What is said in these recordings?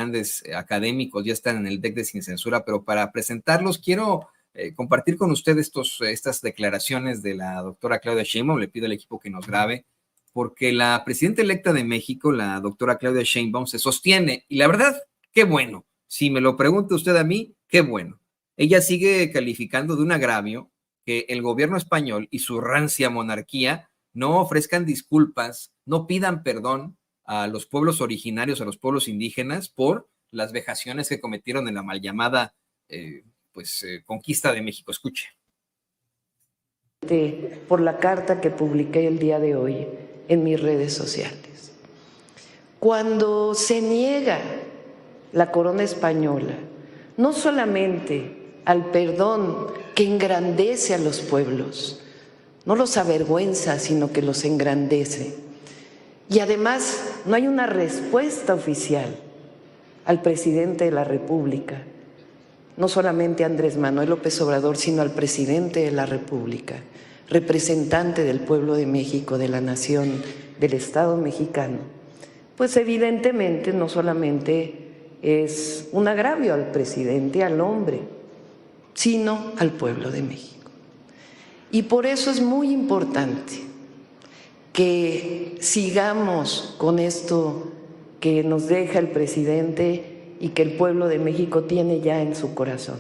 grandes académicos ya están en el deck de Sin Censura, pero para presentarlos quiero compartir con ustedes estas declaraciones de la doctora Claudia Sheinbaum. Le pido al equipo que nos grabe, porque la presidenta electa de México, la doctora Claudia Sheinbaum, se sostiene, y la verdad, qué bueno. Si me lo pregunta usted a mí, qué bueno. Ella sigue calificando de un agravio que el gobierno español y su rancia monarquía no ofrezcan disculpas, no pidan perdón a los pueblos originarios, a los pueblos indígenas, por las vejaciones que cometieron en la mal llamada conquista de México. Escuche. Por la carta que publiqué el día de hoy en mis redes sociales. Cuando se niega la corona española, no solamente al perdón que engrandece a los pueblos, no los avergüenza, sino que los engrandece. Y además no hay una respuesta oficial al presidente de la República, no solamente a Andrés Manuel López Obrador, sino al presidente de la República, representante del pueblo de México, de la nación, del Estado mexicano. Pues evidentemente no solamente es un agravio al presidente, al hombre, sino al pueblo de México. Y por eso es muy importante que sigamos con esto que nos deja el presidente y que el pueblo de México tiene ya en su corazón.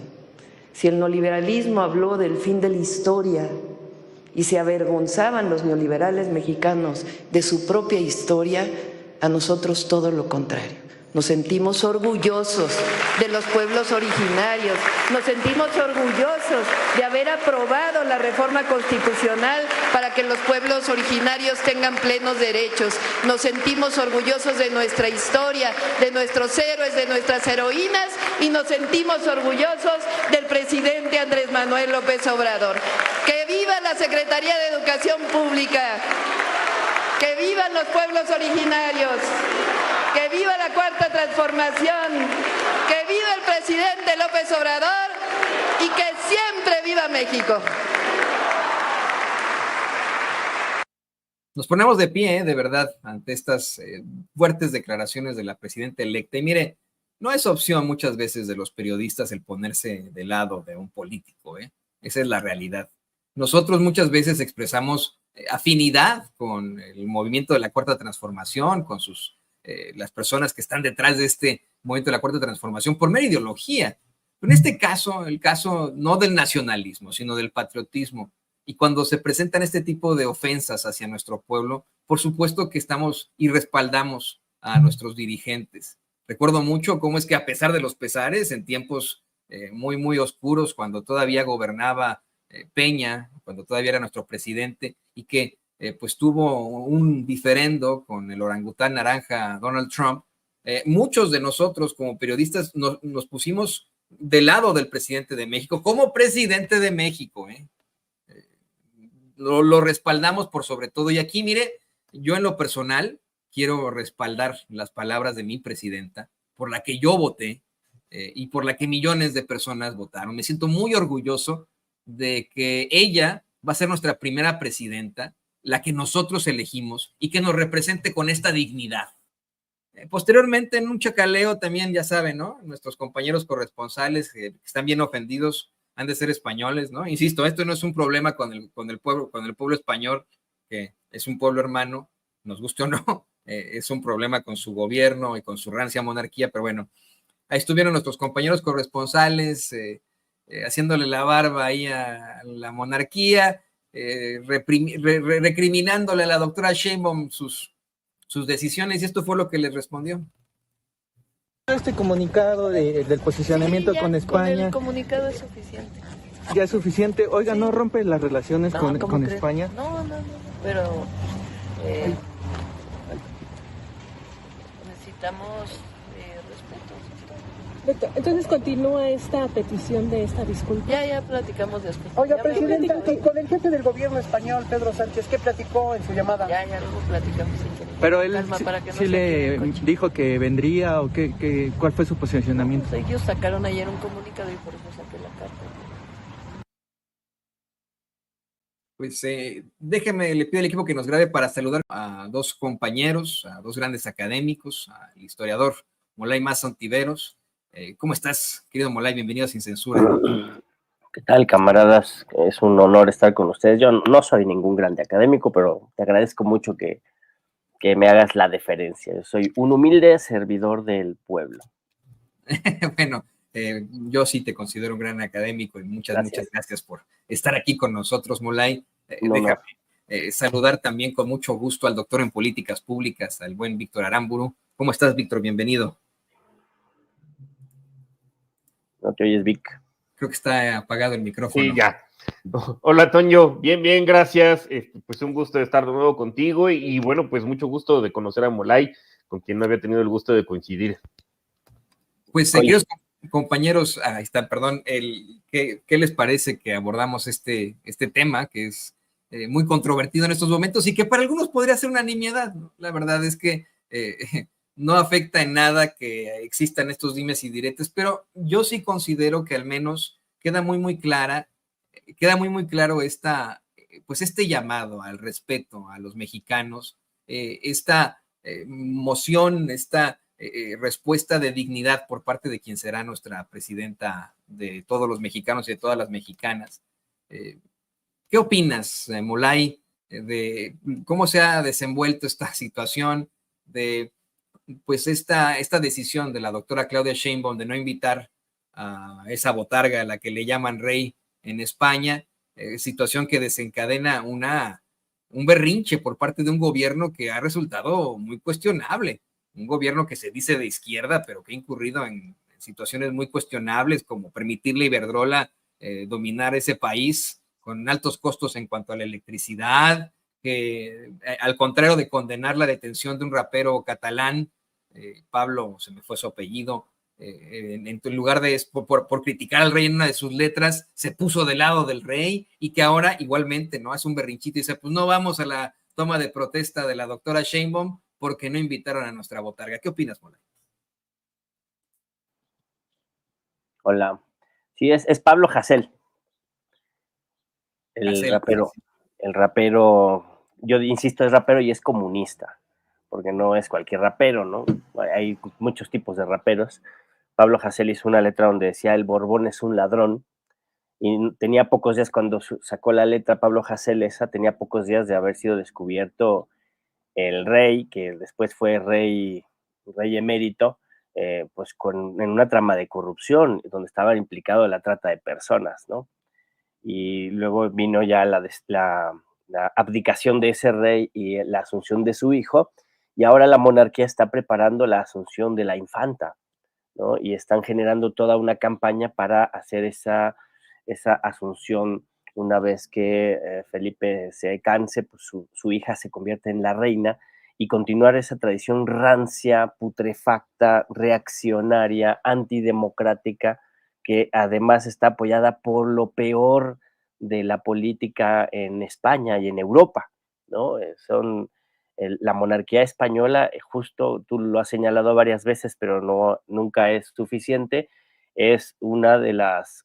Si el neoliberalismo habló del fin de la historia y se avergonzaban los neoliberales mexicanos de su propia historia, a nosotros todo lo contrario. Nos sentimos orgullosos de los pueblos originarios, nos sentimos orgullosos de haber aprobado la reforma constitucional para que los pueblos originarios tengan plenos derechos, nos sentimos orgullosos de nuestra historia, de nuestros héroes, de nuestras heroínas, y nos sentimos orgullosos del presidente Andrés Manuel López Obrador. ¡Que viva la Secretaría de Educación Pública! ¡Que vivan los pueblos originarios! ¡Que viva la Cuarta Transformación! ¡Que viva el presidente López Obrador! ¡Y que siempre viva México! Nos ponemos de pie, de verdad, ante estas fuertes declaraciones de la presidenta electa. Y mire, no es opción muchas veces de los periodistas el ponerse del lado de un político, ¿eh? Esa es la realidad. Nosotros muchas veces expresamos afinidad con el movimiento de la Cuarta Transformación, con las personas que están detrás de este movimiento de la Cuarta Transformación por mera ideología. Pero en este caso, el caso no del nacionalismo, sino del patriotismo. Y cuando se presentan este tipo de ofensas hacia nuestro pueblo, por supuesto que estamos y respaldamos a nuestros dirigentes. Recuerdo mucho cómo es que, a pesar de los pesares, en tiempos muy, muy oscuros, cuando todavía gobernaba Peña, cuando todavía era nuestro presidente, y que pues tuvo un diferendo con el orangután naranja Donald Trump, muchos de nosotros como periodistas nos pusimos del lado del presidente de México, como presidente de México, lo respaldamos por sobre todo. Y aquí, mire, yo en lo personal quiero respaldar las palabras de mi presidenta, por la que yo voté y por la que millones de personas votaron. Me siento muy orgulloso de que ella va a ser nuestra primera presidenta, la que nosotros elegimos, y que nos represente con esta dignidad. Posteriormente, en un chacaleo también, ya saben, ¿no? Nuestros compañeros corresponsales que están bien ofendidos han de ser españoles, ¿no? Insisto, esto no es un problema con el pueblo español, que es un pueblo hermano, nos guste o no, es un problema con su gobierno y con su rancia monarquía, pero bueno, ahí estuvieron nuestros compañeros corresponsales haciéndole la barba ahí a la monarquía, recriminándole a la doctora Sheinbaum sus decisiones, y esto fue lo que les respondió. Este comunicado del posicionamiento con España. Con el comunicado es suficiente. Ya es suficiente. Oiga, sí. ¿No rompe las relaciones con España? No, pero necesitamos respeto. Entonces continúa esta petición de esta disculpa. Ya platicamos después. Oiga, presidenta, y con el jefe del gobierno español, Pedro Sánchez, ¿qué platicó en su llamada? Ya luego platicamos. Pero él sí le dijo que vendría, o ¿cuál fue su posicionamiento? Pues ellos sacaron ayer un comunicado y por eso saqué la carta. Pues déjeme, le pido al equipo que nos grabe para saludar a dos compañeros, a dos grandes académicos, al historiador Molay Maza Ontiveros. ¿Cómo estás, querido Molay? Bienvenido a Sin Censura. ¿Qué tal, camaradas? Es un honor estar con ustedes. Yo no soy ningún grande académico, pero te agradezco mucho que me hagas la deferencia. Yo soy un humilde servidor del pueblo. Bueno, yo sí te considero un gran académico y muchas gracias por estar aquí con nosotros, Molay. Déjame saludar también con mucho gusto al doctor en políticas públicas, al buen Víctor Aramburu. ¿Cómo estás, Víctor? Bienvenido. ¿No te oyes, Vic? Creo que está apagado el micrófono. Sí, ya. Hola, Toño. Bien, gracias. Pues un gusto de estar de nuevo contigo y bueno, pues mucho gusto de conocer a Molay, con quien no había tenido el gusto de coincidir. Pues, queridos compañeros, ahí está, perdón, ¿qué les parece que abordamos este tema que es muy controvertido en estos momentos y que para algunos podría ser una nimiedad, ¿no? La verdad es que no afecta en nada que existan estos dimes y diretes, pero yo sí considero que al menos queda muy claro pues este llamado al respeto a los mexicanos, esta moción, esta respuesta de dignidad por parte de quien será nuestra presidenta de todos los mexicanos y de todas las mexicanas. ¿Qué opinas, Molay, de cómo se ha desenvuelto esta situación, de pues esta decisión de la doctora Claudia Sheinbaum de no invitar a esa botarga a la que le llaman rey en España, situación que desencadena un berrinche por parte de un gobierno que ha resultado muy cuestionable, un gobierno que se dice de izquierda, pero que ha incurrido en situaciones muy cuestionables, como permitirle a Iberdrola dominar ese país con altos costos en cuanto a la electricidad, que al contrario de condenar la detención de un rapero catalán, Pablo, se me fue su apellido, en lugar de por criticar al rey en una de sus letras, se puso del lado del rey y que ahora igualmente no hace un berrinchito y dice, pues no vamos a la toma de protesta de la doctora Sheinbaum porque no invitaron a nuestra botarga. ¿Qué opinas, Molay? Hola. Sí, es Pablo Hasél. El rapero, yo insisto, es rapero y es comunista, porque no es cualquier rapero, ¿no? Hay muchos tipos de raperos. Pablo Hasél hizo una letra donde decía el Borbón es un ladrón, y tenía pocos días cuando sacó la letra Pablo Hasél esa, tenía pocos días de haber sido descubierto el rey, que después fue rey emérito, pues en una trama de corrupción, donde estaba implicado la trata de personas, ¿no? Y luego vino ya la abdicación de ese rey y la asunción de su hijo, y ahora la monarquía está preparando la asunción de la infanta, ¿no? Y están generando toda una campaña para hacer esa asunción. Una vez que Felipe se canse, pues su hija se convierte en la reina y continuar esa tradición rancia, putrefacta, reaccionaria, antidemocrática, que además está apoyada por lo peor de la política en España y en Europa, ¿no? La monarquía española, justo tú lo has señalado varias veces, pero nunca es suficiente, es una de las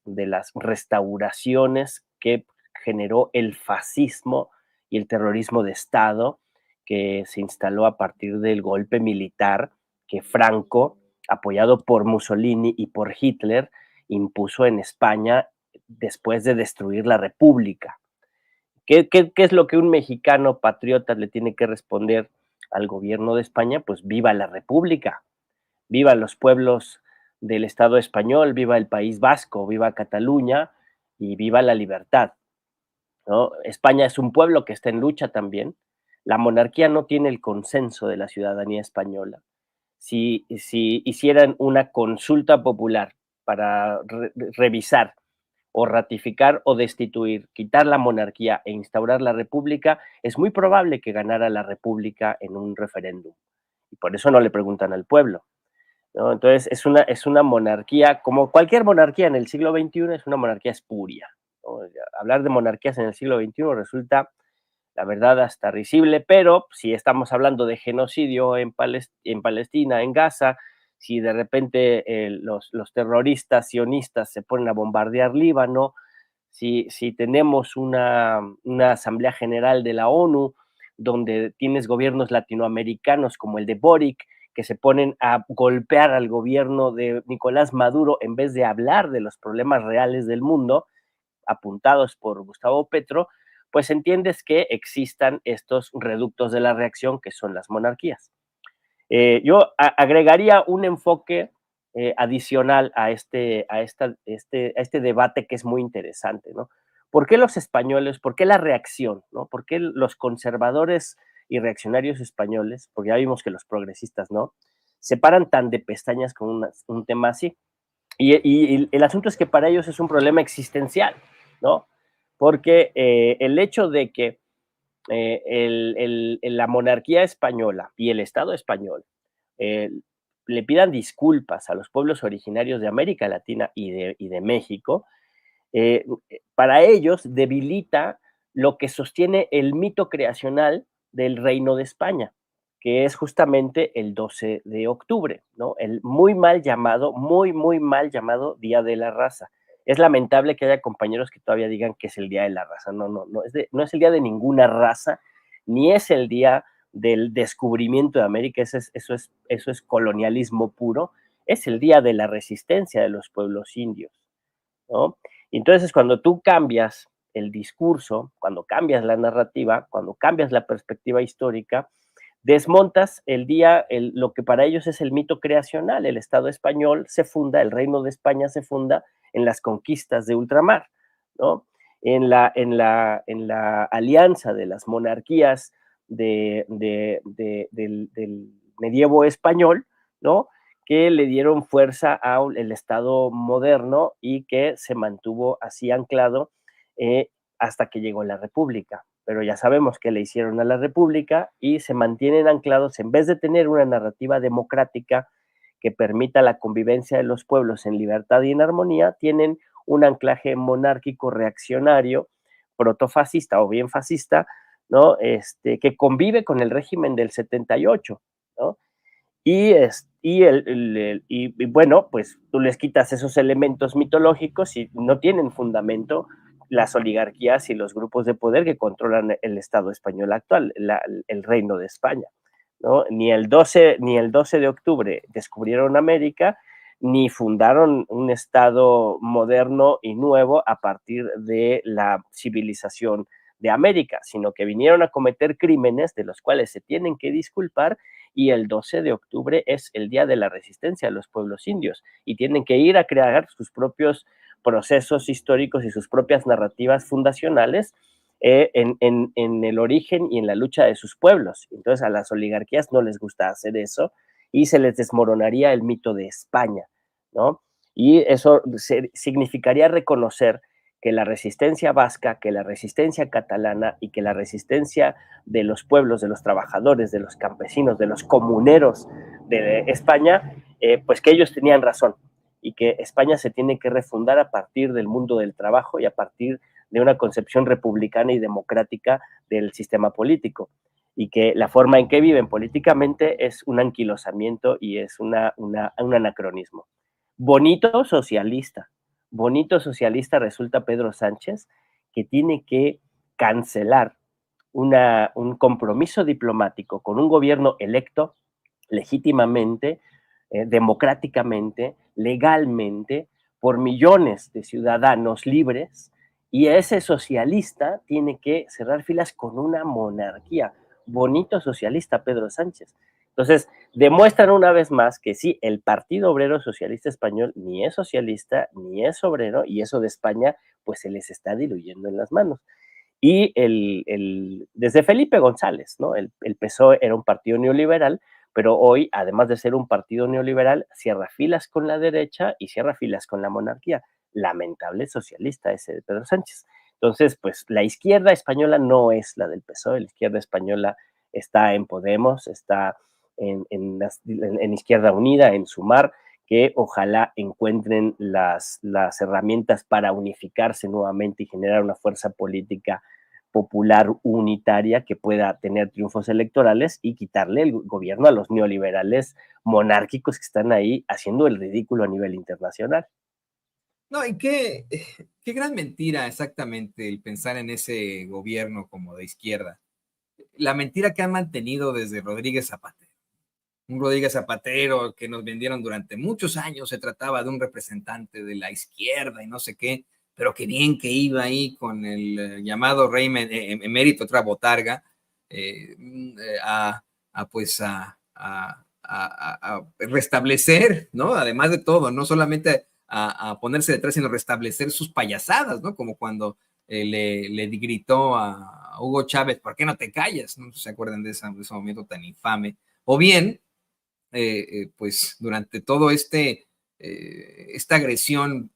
restauraciones que generó el fascismo y el terrorismo de Estado, que se instaló a partir del golpe militar que Franco, apoyado por Mussolini y por Hitler, impuso en España después de destruir la República. ¿Qué es lo que un mexicano patriota le tiene que responder al gobierno de España? Pues viva la República, viva los pueblos del Estado español, viva el País Vasco, viva Cataluña y viva la libertad, ¿no? España es un pueblo que está en lucha también. La monarquía no tiene el consenso de la ciudadanía española. Si hicieran una consulta popular para revisar o ratificar o destituir, quitar la monarquía e instaurar la república, es muy probable que ganara la república en un referéndum. Y por eso no le preguntan al pueblo, ¿no? Entonces es una monarquía, como cualquier monarquía en el siglo XXI, es una monarquía espuria, ¿no? Hablar de monarquías en el siglo XXI resulta, la verdad, hasta risible, pero si estamos hablando de genocidio en Palestina, en Gaza, si de repente los terroristas sionistas se ponen a bombardear Líbano, si tenemos una Asamblea General de la ONU donde tienes gobiernos latinoamericanos como el de Boric, que se ponen a golpear al gobierno de Nicolás Maduro en vez de hablar de los problemas reales del mundo, apuntados por Gustavo Petro, pues entiendes que existan estos reductos de la reacción que son las monarquías. Yo agregaría un enfoque adicional a este debate que es muy interesante, ¿no? ¿Por qué los españoles, por qué la reacción, ¿no? ¿Por qué los conservadores y reaccionarios españoles, porque ya vimos que los progresistas no, se paran tan de pestañas con un tema así? Y el asunto es que para ellos es un problema existencial, ¿no? Porque el hecho de que la monarquía española y el Estado español eh, le pidan disculpas a los pueblos originarios de América Latina y de México, eh, para ellos debilita lo que sostiene el mito creacional del Reino de España, que es justamente el 12 de octubre, ¿no? El muy mal llamado, muy mal llamado Día de la Raza. Es lamentable que haya compañeros que todavía digan que es el Día de la Raza. No es el día de ninguna raza, ni es el día del descubrimiento de América, eso es colonialismo puro, es el día de la resistencia de los pueblos indios, ¿no? Entonces, cuando tú cambias el discurso, cuando cambias la narrativa, cuando cambias la perspectiva histórica, desmontas lo que para ellos es el mito creacional. El Estado español se funda, el Reino de España se funda en las conquistas de ultramar, ¿no? En la alianza de las monarquías del medievo español, ¿no? Que le dieron fuerza al Estado moderno y que se mantuvo así anclado hasta que llegó la República. Pero ya sabemos que le hicieron a la República y se mantienen anclados, en vez de tener una narrativa democrática que permita la convivencia de los pueblos en libertad y en armonía, tienen un anclaje monárquico reaccionario, protofascista o bien fascista, ¿no? Que convive con el régimen del 78, ¿no? Y bueno, pues tú les quitas esos elementos mitológicos y no tienen fundamento las oligarquías y los grupos de poder que controlan el Estado español actual, el Reino de España, ¿no? Ni el 12 de octubre descubrieron América, ni fundaron un Estado moderno y nuevo a partir de la civilización de América, sino que vinieron a cometer crímenes de los cuales se tienen que disculpar, y el 12 de octubre es el día de la resistencia de los pueblos indios y tienen que ir a crear sus propios procesos históricos y sus propias narrativas fundacionales en el origen y en la lucha de sus pueblos. Entonces a las oligarquías no les gusta hacer eso y se les desmoronaría el mito de España, ¿no? Y eso significaría reconocer que la resistencia vasca, que la resistencia catalana y que la resistencia de los pueblos, de los trabajadores, de los campesinos, de los comuneros de España, pues que ellos tenían razón y que España se tiene que refundar a partir del mundo del trabajo y a partir de una concepción republicana y democrática del sistema político, y que la forma en que viven políticamente es un anquilosamiento y es un anacronismo. Bonito socialista resulta Pedro Sánchez, que tiene que cancelar un compromiso diplomático con un gobierno electo legítimamente, democráticamente, legalmente, por millones de ciudadanos libres, y ese socialista tiene que cerrar filas con una monarquía. Bonito socialista Pedro Sánchez. Entonces, demuestran una vez más que sí, el Partido Obrero Socialista Español ni es socialista, ni es obrero, y eso de España, pues se les está diluyendo en las manos. Y desde Felipe González, ¿no? El PSOE era un partido neoliberal, pero hoy, además de ser un partido neoliberal, cierra filas con la derecha y cierra filas con la monarquía. Lamentable socialista ese de Pedro Sánchez. Entonces, pues la izquierda española no es la del PSOE, la izquierda española está en Podemos, está en Izquierda Unida, en Sumar, que ojalá encuentren las herramientas para unificarse nuevamente y generar una fuerza política popular unitaria que pueda tener triunfos electorales y quitarle el gobierno a los neoliberales monárquicos que están ahí haciendo el ridículo a nivel internacional. No, y qué gran mentira exactamente el pensar en ese gobierno como de izquierda. La mentira que han mantenido desde Rodríguez Zapatero. un Rodríguez Zapatero que nos vendieron durante muchos años, se trataba de un representante de la izquierda y no sé qué, pero qué bien que iba ahí con el llamado rey emérito, otra botarga, a restablecer, ¿no? Además de todo, no solamente a ponerse detrás, sino restablecer sus payasadas, ¿no? Como cuando le gritó a Hugo Chávez, ¿por qué no te callas? ¿No se acuerdan de ese momento tan infame? O bien, pues durante todo esta agresión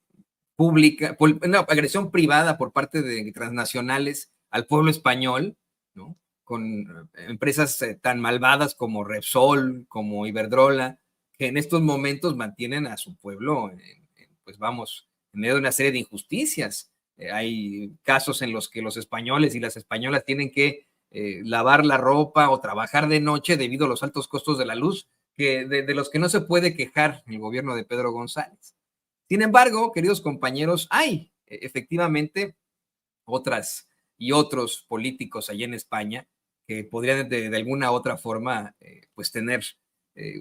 pública, no, agresión privada por parte de transnacionales al pueblo español, ¿no? Con empresas tan malvadas como Repsol, como Iberdrola, que en estos momentos mantienen a su pueblo, pues vamos, en medio de una serie de injusticias. Hay casos en los que los españoles y las españolas tienen que lavar la ropa o trabajar de noche debido a los altos costos de la luz, de los que no se puede quejar el gobierno de Pedro González. Sin embargo, queridos compañeros, hay efectivamente otras y otros políticos allá en España que podrían de alguna otra forma pues tener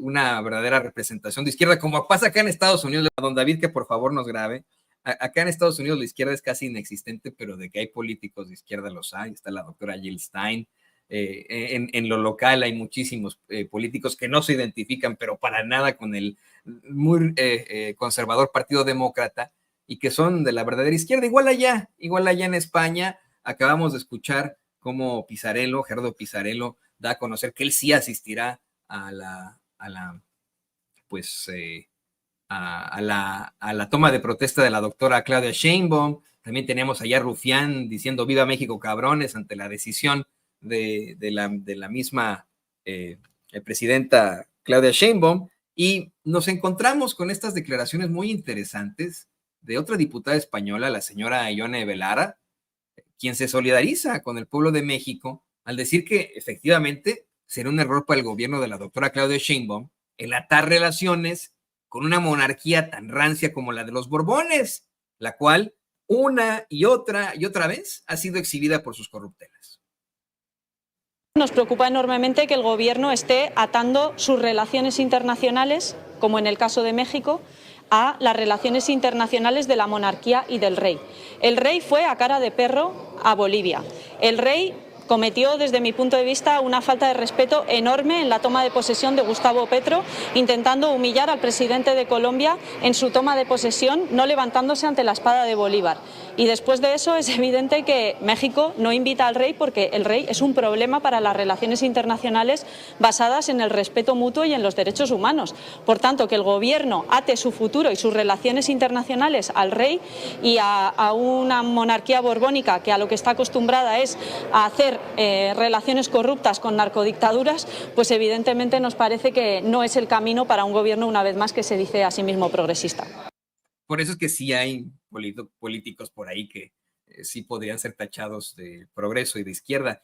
una verdadera representación de izquierda, como pasa acá en Estados Unidos. Don David, que por favor nos grabe. Acá en Estados Unidos la izquierda es casi inexistente, pero de que hay políticos de izquierda los hay. Está la doctora Jill Stein. En lo local hay muchísimos políticos que no se identifican, pero para nada con el muy conservador Partido Demócrata y que son de la verdadera izquierda. Igual allá en España, acabamos de escuchar cómo Gerardo Pisarello, da a conocer que él sí asistirá a la toma de protesta de la doctora Claudia Sheinbaum. También tenemos allá a Rufián diciendo viva México cabrones ante la decisión de la misma presidenta Claudia Sheinbaum, y nos encontramos con estas declaraciones muy interesantes de otra diputada española, la señora Ione Belarra, quien se solidariza con el pueblo de México al decir que efectivamente será un error para el gobierno de la doctora Claudia Sheinbaum el atar relaciones con una monarquía tan rancia como la de los Borbones, la cual una y otra vez ha sido exhibida por sus corruptelas. Nos preocupa enormemente que el gobierno esté atando sus relaciones internacionales, como en el caso de México, a las relaciones internacionales de la monarquía y del rey. El rey fue a cara de perro a Bolivia. El rey cometió, desde mi punto de vista, una falta de respeto enorme en la toma de posesión de Gustavo Petro, intentando humillar al presidente de Colombia en su toma de posesión, no levantándose ante la espada de Bolívar. Y después de eso es evidente que México no invita al rey porque el rey es un problema para las relaciones internacionales basadas en el respeto mutuo y en los derechos humanos. Por tanto, que el gobierno ate su futuro y sus relaciones internacionales al rey y a una monarquía borbónica que a lo que está acostumbrada es a hacer relaciones corruptas con narcodictaduras, pues evidentemente nos parece que no es el camino para un gobierno, una vez más, que se dice a sí mismo progresista. Por eso es que sí hay políticos por ahí que sí podrían ser tachados de progreso y de izquierda.